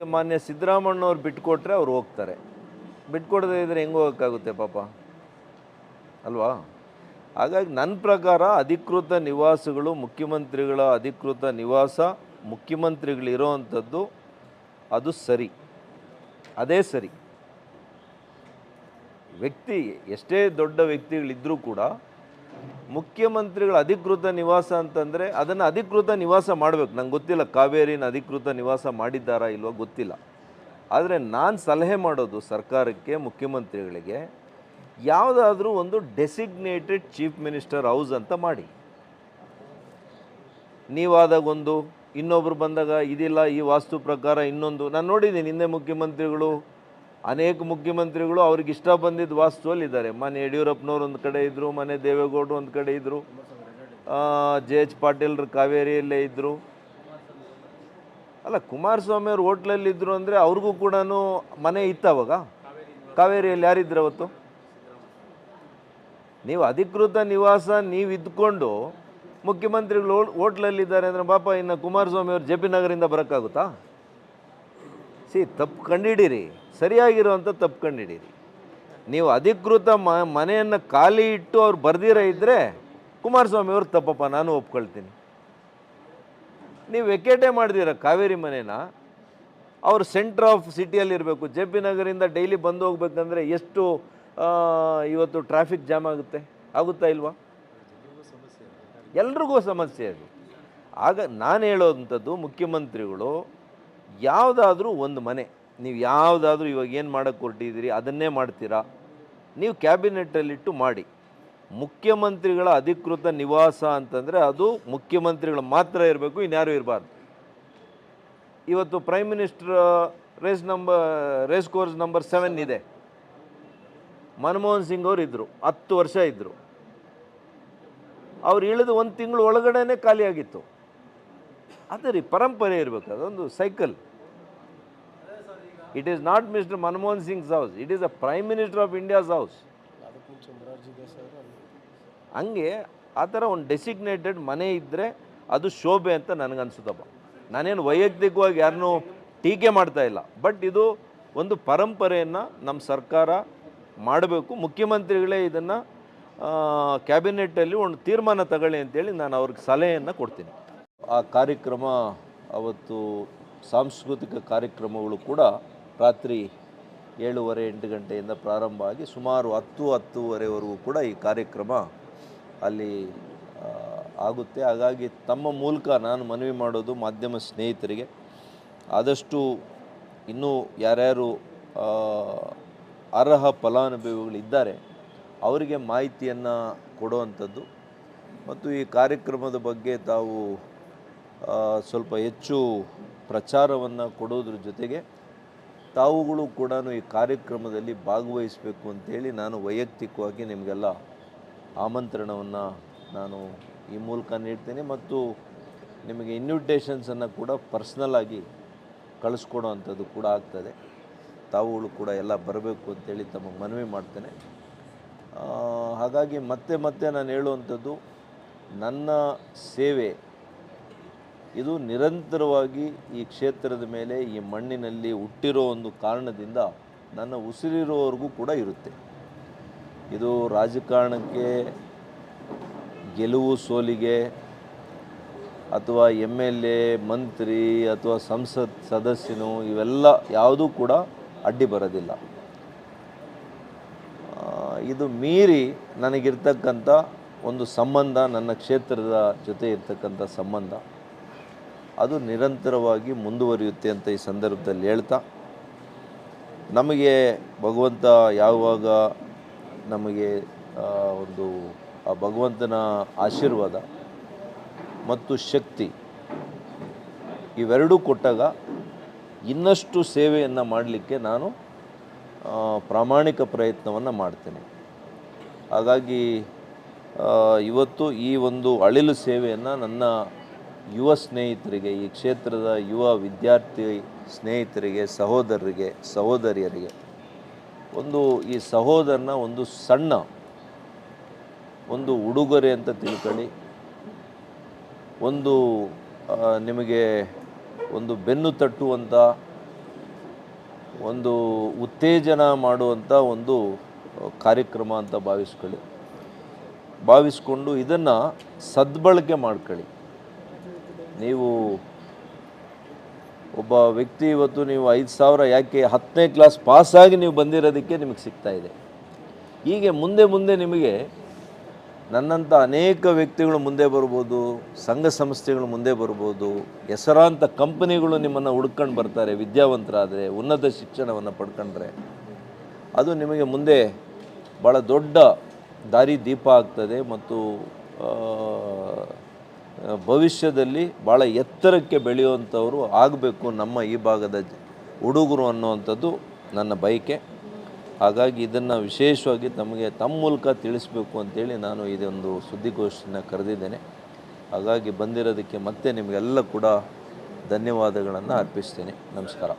ಮಾನ್ಯ ಸಿದ್ದರಾಮಣ್ಣವ್ರು ಬಿಟ್ಕೊಟ್ರೆ ಅವ್ರು ಹೋಗ್ತಾರೆ. ಬಿಟ್ಕೊಡದೇ ಇದ್ದರೆ ಹೆಂಗೆ ಹೋಗೋಕ್ಕಾಗುತ್ತೆ ಪಾಪ ಅಲ್ವಾ? ಹಾಗಾಗಿ ನನ್ನ ಪ್ರಕಾರ ಅಧಿಕೃತ ನಿವಾಸಗಳು ಮುಖ್ಯಮಂತ್ರಿಗಳ ಅಧಿಕೃತ ನಿವಾಸ ಮುಖ್ಯಮಂತ್ರಿಗಳಿರೋ ಅಂಥದ್ದು ಅದು ಸರಿ, ಅದೇ ಸರಿ. ವ್ಯಕ್ತಿ ಎಷ್ಟೇ ದೊಡ್ಡ ವ್ಯಕ್ತಿಗಳಿದ್ದರೂ ಕೂಡ ಮುಖ್ಯಮಂತ್ರಿಗಳ ಅಧಿಕೃತ ನಿವಾಸ ಅಂತಂದರೆ ಅದನ್ನು ಅಧಿಕೃತ ನಿವಾಸ ಮಾಡಬೇಕು. ನಂಗೆ ಗೊತ್ತಿಲ್ಲ ಕಾವೇರಿನ ಅಧಿಕೃತ ನಿವಾಸ ಮಾಡಿದ್ದಾರಾ ಇಲ್ವೋ ಗೊತ್ತಿಲ್ಲ. ಆದರೆ ನಾನು ಸಲಹೆ ಮಾಡೋದು ಸರ್ಕಾರಕ್ಕೆ, ಮುಖ್ಯಮಂತ್ರಿಗಳಿಗೆ, ಯಾವುದಾದ್ರೂ ಒಂದು ಡೆಸಿಗ್ನೇಟೆಡ್ ಚೀಫ್ ಮಿನಿಸ್ಟರ್ ಹೌಸ್ ಅಂತ ಮಾಡಿ. ನೀವಾದಾಗೊಂದು, ಇನ್ನೊಬ್ರು ಬಂದಾಗ ಇದಿಲ್ಲ ಈ ವಾಸ್ತು ಪ್ರಕಾರ ಇನ್ನೊಂದು. ನಾನು ನೋಡಿದ್ದೀನಿ ಹಿಂದೆ ಮುಖ್ಯಮಂತ್ರಿಗಳು, ಅನೇಕ ಮುಖ್ಯಮಂತ್ರಿಗಳು ಅವ್ರಿಗೆ ಇಷ್ಟ ಬಂದಿದ್ದ ವಾಸ್ತುವಲ್ಲಿ ಇದ್ದಾರೆ. ಮನೆ ಯಡಿಯೂರಪ್ಪನವ್ರು ಒಂದು ಕಡೆ ಇದ್ದರು, ಮನೆ ದೇವೇಗೌಡರು ಒಂದು ಕಡೆ ಇದ್ದರು, JH ಪಾಟೀಲ್ರು ಕಾವೇರಿಯಲ್ಲೇ ಇದ್ದರು. ಅಲ್ಲ, ಕುಮಾರಸ್ವಾಮಿ ಅವ್ರು ಹೋಟ್ಲಲ್ಲಿದ್ದರು ಅಂದರೆ ಅವ್ರಿಗೂ ಕೂಡ ಮನೆ ಇತ್ತು ಅವಾಗ. ಕಾವೇರಿಯಲ್ಲಿ ಯಾರಿದ್ರು ಅವತ್ತು? ನೀವು ಅಧಿಕೃತ ನಿವಾಸ ನೀವು ಇದ್ಕೊಂಡು ಮುಖ್ಯಮಂತ್ರಿಗಳು ಹೋಟ್ಲಲ್ಲಿದ್ದಾರೆ ಅಂದರೆ ಪಾಪ ಇನ್ನು ಕುಮಾರಸ್ವಾಮಿ ಅವರು JP ನಗರಿಂದ ಬರೋಕ್ಕಾಗುತ್ತಾ? ತಪ್ಪು ಕಂಡಿಡೀರಿ, ಸರಿಯಾಗಿರೋವಂಥ ತಪ್ಪು ಕಂಡಿಡೀರಿ. ನೀವು ಅಧಿಕೃತ ಮನೆಯನ್ನು ಖಾಲಿ ಇಟ್ಟು ಅವ್ರು ಬರ್ದಿರ ಇದ್ದರೆ ಕುಮಾರಸ್ವಾಮಿ ಅವ್ರು ತಪ್ಪಪ್ಪ, ನಾನು ಒಪ್ಕೊಳ್ತೀನಿ. ನೀವು ವೆಕೇಟೇ ಮಾಡ್ದಿರ ಕಾವೇರಿ ಮನೇನ, ಅವ್ರು ಸೆಂಟ್ರ್ ಆಫ್ ಸಿಟಿಯಲ್ಲಿರಬೇಕು. JP ನಗರಿಂದ ಡೈಲಿ ಬಂದು ಹೋಗ್ಬೇಕಂದ್ರೆ ಎಷ್ಟು ಇವತ್ತು ಟ್ರಾಫಿಕ್ ಜಾಮ್ ಆಗುತ್ತಾ ಇಲ್ವಾ? ಎಲ್ರಿಗೂ ಸಮಸ್ಯೆ ಅದು. ಆಗ ನಾನು ಹೇಳೋವಂಥದ್ದು, ಮುಖ್ಯಮಂತ್ರಿಗಳು ಯಾವುದಾದ್ರೂ ಒಂದು ಮನೆ, ನೀವು ಯಾವುದಾದ್ರೂ ಇವಾಗ ಏನು ಮಾಡೋಕ್ಕೆ ಹೊರಟಿದ್ದೀರಿ ಅದನ್ನೇ ಮಾಡ್ತೀರಾ, ನೀವು ಕ್ಯಾಬಿನೆಟ್ಟಲ್ಲಿಟ್ಟು ಮಾಡಿ. ಮುಖ್ಯಮಂತ್ರಿಗಳ ಅಧಿಕೃತ ನಿವಾಸ ಅಂತಂದರೆ ಅದು ಮುಖ್ಯಮಂತ್ರಿಗಳು ಮಾತ್ರ ಇರಬೇಕು, ಇನ್ಯಾರೂ ಇರಬಾರ್ದು. ಇವತ್ತು prime minister race course number 7 ಇದೆ. ಮನಮೋಹನ್ ಸಿಂಗ್ ಅವರು ಇದ್ದರು, 10 ವರ್ಷ ಇದ್ದರು. ಅವ್ರು ಇಳಿದು 1 ತಿಂಗಳು ಒಳಗಡೆ ಖಾಲಿಯಾಗಿತ್ತು. ಅದೇ ರೀ ಪರಂಪರೆ ಇರಬೇಕು, ಅದೊಂದು cycle. It is not mister Manmohan Singh's house, it is a prime minister of India's house. ಹಂಗೆ ಆ ಥರ ಒಂದು ಡೆಸಿಗ್ನೇಟೆಡ್ ಮನೆ ಇದ್ದರೆ ಅದು ಶೋಭೆ ಅಂತ ನನಗನ್ಸುತ್ತಪ್ಪ. ನಾನೇನು ವೈಯಕ್ತಿಕವಾಗಿ ಯಾರನ್ನೂ ಟೀಕೆ ಮಾಡ್ತಾ ಇಲ್ಲ, ಬಟ್ ಇದು ಒಂದು ಪರಂಪರೆಯನ್ನು ನಮ್ಮ ಸರ್ಕಾರ ಮಾಡಬೇಕು. ಮುಖ್ಯಮಂತ್ರಿಗಳೇ ಇದನ್ನು ಕ್ಯಾಬಿನೆಟ್ಟಲ್ಲಿ ಒಂದು ತೀರ್ಮಾನ ತಗೊಳ್ಳಿ ಅಂತೇಳಿ ನಾನು ಅವ್ರಿಗೆ ಸಲಹೆಯನ್ನು ಕೊಡ್ತೀನಿ. ಆ ಕಾರ್ಯಕ್ರಮ ಅವತ್ತು ಸಾಂಸ್ಕೃತಿಕ ಕಾರ್ಯಕ್ರಮಗಳು ಕೂಡ ರಾತ್ರಿ 7:30-8 ಗಂಟೆಯಿಂದ ಪ್ರಾರಂಭ ಆಗಿ ಸುಮಾರು 10-10:30ವರೆಗೂ ಕೂಡ ಈ ಕಾರ್ಯಕ್ರಮ ಅಲ್ಲಿ ಆಗುತ್ತೆ. ಹಾಗಾಗಿ ತಮ್ಮ ಮೂಲಕ ನಾನು ಮನವಿ ಮಾಡೋದು ಮಾಧ್ಯಮ ಸ್ನೇಹಿತರಿಗೆ, ಆದಷ್ಟು ಇನ್ನೂ ಯಾರ್ಯಾರು ಅರ್ಹ ಫಲಾನುಭವಿಗಳಿದ್ದಾರೆ ಅವರಿಗೆ ಮಾಹಿತಿಯನ್ನು ಕೊಡುವಂಥದ್ದು ಮತ್ತು ಈ ಕಾರ್ಯಕ್ರಮದ ಬಗ್ಗೆ ತಾವು ಸ್ವಲ್ಪ ಹೆಚ್ಚು ಪ್ರಚಾರವನ್ನು ಕೊಡೋದ್ರ ಜೊತೆಗೆ ತಾವುಗಳು ಕೂಡ ಈ ಕಾರ್ಯಕ್ರಮದಲ್ಲಿ ಭಾಗವಹಿಸಬೇಕು ಅಂತೇಳಿ ನಾನು ವೈಯಕ್ತಿಕವಾಗಿ ನಿಮಗೆಲ್ಲ ಆಮಂತ್ರಣವನ್ನು ನಾನು ಈ ಮೂಲಕ ನೀಡ್ತೇನೆ ಮತ್ತು ನಿಮಗೆ ಇನ್ವಿಟೇಷನ್ಸನ್ನು ಕೂಡ ಪರ್ಸ್ನಲ್ಲಾಗಿ ಕಳಿಸ್ಕೊಡೋ ಅಂಥದ್ದು ಕೂಡ ಆಗ್ತದೆ. ತಾವುಗಳು ಕೂಡ ಎಲ್ಲ ಬರಬೇಕು ಅಂತೇಳಿ ತಮಗೆ ಮನವಿ ಮಾಡ್ತೇನೆ. ಹಾಗಾಗಿ ಮತ್ತೆ ನಾನು ಹೇಳುವಂಥದ್ದು, ನನ್ನ ಸೇವೆ ಇದು ನಿರಂತರವಾಗಿ ಈ ಕ್ಷೇತ್ರದ ಮೇಲೆ, ಈ ಮಣ್ಣಿನಲ್ಲಿ ಹುಟ್ಟಿರೋ ಒಂದು ಕಾರಣದಿಂದ ನನ್ನ ಉಸಿರಿರೋವರೆಗೂ ಕೂಡ ಇರುತ್ತೆ. ಇದು ರಾಜಕಾರಣಕ್ಕೆ, ಗೆಲುವು ಸೋಲಿಗೆ ಅಥವಾ MLA, ಮಂತ್ರಿ ಅಥವಾ ಸಂಸತ್ ಸದಸ್ಯನು ಇವೆಲ್ಲ ಯಾವುದೂ ಕೂಡ ಅಡ್ಡಿ ಬರೋದಿಲ್ಲ. ಇದು ಮೀರಿ ನನಗಿರ್ತಕ್ಕಂಥ ಒಂದು ಸಂಬಂಧ, ನನ್ನ ಕ್ಷೇತ್ರದ ಜೊತೆ ಇರ್ತಕ್ಕಂಥ ಸಂಬಂಧ ಅದು ನಿರಂತರವಾಗಿ ಮುಂದುವರಿಯುತ್ತೆ ಅಂತ ಈ ಸಂದರ್ಭದಲ್ಲಿ ಹೇಳ್ತಾ, ನಮಗೆ ಭಗವಂತ ಯಾವಾಗ ನಮಗೆ ಒಂದು ಆ ಭಗವಂತನ ಆಶೀರ್ವಾದ ಮತ್ತು ಶಕ್ತಿ ಇವೆರಡೂ ಕೊಟ್ಟಾಗ ಇನ್ನಷ್ಟು ಸೇವೆಯನ್ನು ಮಾಡಲಿಕ್ಕೆ ನಾನು ಪ್ರಾಮಾಣಿಕ ಪ್ರಯತ್ನವನ್ನು ಮಾಡ್ತೇನೆ. ಹಾಗಾಗಿ ಇವತ್ತು ಈ ಒಂದು ಅಳಿಲು ಸೇವೆಯನ್ನು ನನ್ನ ಯುವ ಸ್ನೇಹಿತರಿಗೆ, ಈ ಕ್ಷೇತ್ರದ ಯುವ ವಿದ್ಯಾರ್ಥಿ ಸ್ನೇಹಿತರಿಗೆ, ಸಹೋದರರಿಗೆ, ಸಹೋದರಿಯರಿಗೆ ಈ ಸಹೋದರನ ಒಂದು ಸಣ್ಣ ಒಂದು ಉಡುಗೊರೆ ಅಂತ ತಿಳ್ಕೊಳ್ಳಿ. ನಿಮಗೆ ಒಂದು ಬೆನ್ನು ತಟ್ಟುವಂಥ ಒಂದು ಉತ್ತೇಜನ ಮಾಡುವಂಥ ಒಂದು ಕಾರ್ಯಕ್ರಮ ಅಂತ ಭಾವಿಸ್ಕೊಂಡು ಇದನ್ನು ಸದ್ಬಳಕೆ ಮಾಡ್ಕೊಳ್ಳಿ. ನೀವು ಒಬ್ಬ ವ್ಯಕ್ತಿ ಇವತ್ತು ನೀವು 5,000 ಯಾಕೆ 10ನೇ ಕ್ಲಾಸ್ ಪಾಸಾಗಿ ನೀವು ಬಂದಿರೋದಕ್ಕೆ ನಿಮಗೆ ಸಿಗ್ತಾ ಇದೆ. ಹೀಗೆ ಮುಂದೆ ನಿಮಗೆ ನನ್ನಂಥ ಅನೇಕ ವ್ಯಕ್ತಿಗಳು ಮುಂದೆ ಬರ್ಬೋದು, ಸಂಘ ಸಂಸ್ಥೆಗಳು ಮುಂದೆ ಬರ್ಬೋದು, ಹೆಸರಾಂತ ಕಂಪನಿಗಳು ನಿಮ್ಮನ್ನು ಹುಡ್ಕೊಂಡು ಬರ್ತಾರೆ. ವಿದ್ಯಾವಂತರಾದರೆ, ಉನ್ನತ ಶಿಕ್ಷಣವನ್ನು ಪಡ್ಕೊಂಡ್ರೆ ಅದು ನಿಮಗೆ ಮುಂದೆ ಭಾಳ ದೊಡ್ಡ ದಾರಿ ದೀಪ ಆಗ್ತದೆ ಮತ್ತು ಭವಿಷ್ಯದಲ್ಲಿ ಭಾಳ ಎತ್ತರಕ್ಕೆ ಬೆಳೆಯುವಂಥವರು ಆಗಬೇಕು ನಮ್ಮ ಈ ಭಾಗದ ಹುಡುಗರು ಅನ್ನುವಂಥದ್ದು ನನ್ನ ಬಯಕೆ. ಹಾಗಾಗಿ ಇದನ್ನು ವಿಶೇಷವಾಗಿ ತಮ್ಮ ಮೂಲಕ ತಿಳಿಸಬೇಕು ಅಂತೇಳಿ ನಾನು ಇದೊಂದು ಸುದ್ದಿಗೋಷ್ಠಿನ ಕರೆದಿದ್ದೇನೆ. ಹಾಗಾಗಿ ಬಂದಿರೋದಕ್ಕೆ ಮತ್ತೆ ನಿಮಗೆಲ್ಲ ಕೂಡ ಧನ್ಯವಾದಗಳನ್ನು ಅರ್ಪಿಸ್ತೇನೆ. ನಮಸ್ಕಾರ.